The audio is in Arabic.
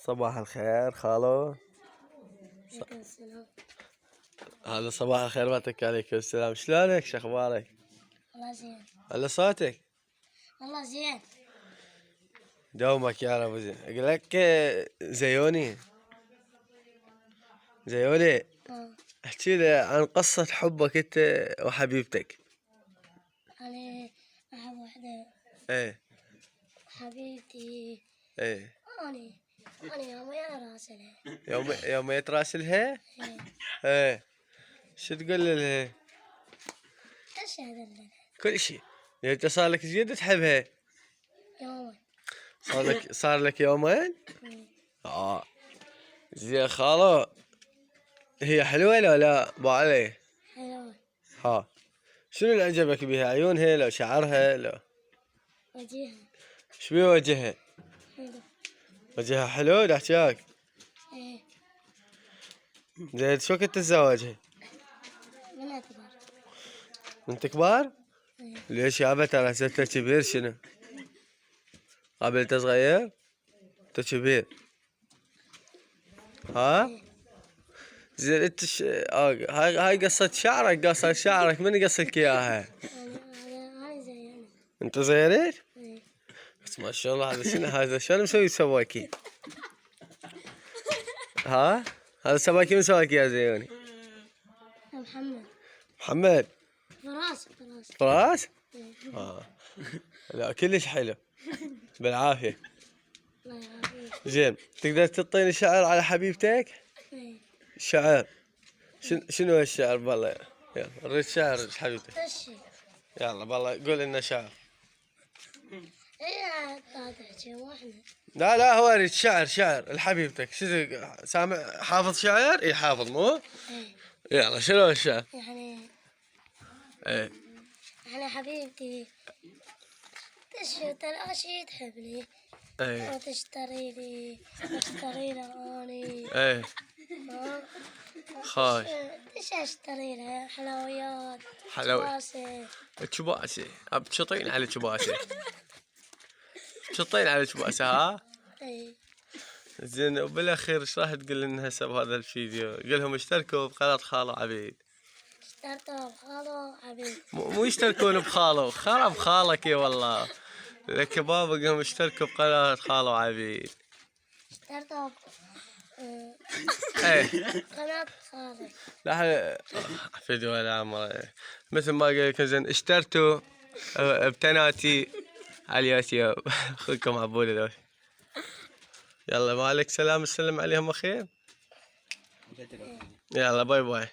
صباح الخير خالو. عليكم السلام. هذا صباح الخير بعطيك. عليكم السلام. شلونك؟ شو اخبارك؟ والله زين. هلا صوتك والله زين. دومك يا رب زين. اقول لك زيوني احكي لي عن قصة حبك انت وحبيبتك. أنا أحب وحدة ايه حبيبتي. ايه أنا يوميا راسلها. يوم يتراسلها. إيه. ايه شو تقول لها؟ أشهد لها. كل شيء. يعني انت صار لك زيادة تحبها؟ يوما. صار لك يومين؟ إيه. زين خالو. هي حلوة لو لا ابو علي؟ حلوة. ها شنو اللي عجبك بها؟ عيونها لو شعرها لو وجهها شو بيه وجهها؟ حلو. وجهها حلو دحشاك. إيه. زين شو كنت تتزوجها؟ من أكبر. انت كبار؟ إيه. ليش يابا ترى حسيتك كبير شنو؟ قبل انت صغير؟ انت كبير. ها؟ إيه. زين انت هاي قصة شعرك. قصة شعرك من قص لك اياها؟ أنا زينة. انت زينت؟ إيه. بس ما شاء الله. هذا شنو هذا؟ شلون مسوي سواكي؟ ها؟ هذا سواكي من سواكي يا زيوني؟ محمد. محمد فراس. فراس؟ إيه. لا كلش حلو. بالعافية. الله يعافيك. زين تقدر تعطيني شعر على حبيبتك؟ إيه. شعر. شنو الشعر بالله؟ يلا ريت شعر حبيبتك. تشي. يلا بالله قول لنا شعر. إيه تحكي واحنا. لا هو اريد شعر لحبيبتك. شو سامع؟ حافظ شعر؟ اي حافظ مو؟ إيه. يلا شنو الشعر؟ يعني ايه حبيبتي تلاشي تحبني. ايه وتشتري لي اني. ايه ها؟ خاش ايش اشتري لها؟ حلويات. حلوي شباسة. تشباسي. تشطين على تشباسي. تشطين على تشباسي. ها اي. زين وبالاخير ايش راح تقول لنا هسه بهذا الفيديو؟ قل لهم اشتركوا بقناة خالو عبيد. اشتريتها بخالو عبيد. مو يشتركون بخالو. خرب خالك اي والله. لك بابا قهم اشتركوا بقناة خالو عبيد. اشتريتها ايه قناة خالي. لا فيديو ولا عمره. مثل ما قال لكم زين اشترتوا بتناتي على اليوتيوب. اخوكم عبود ذوي. يلا مالك سلام. سلم عليهم اخير. يلا باي باي.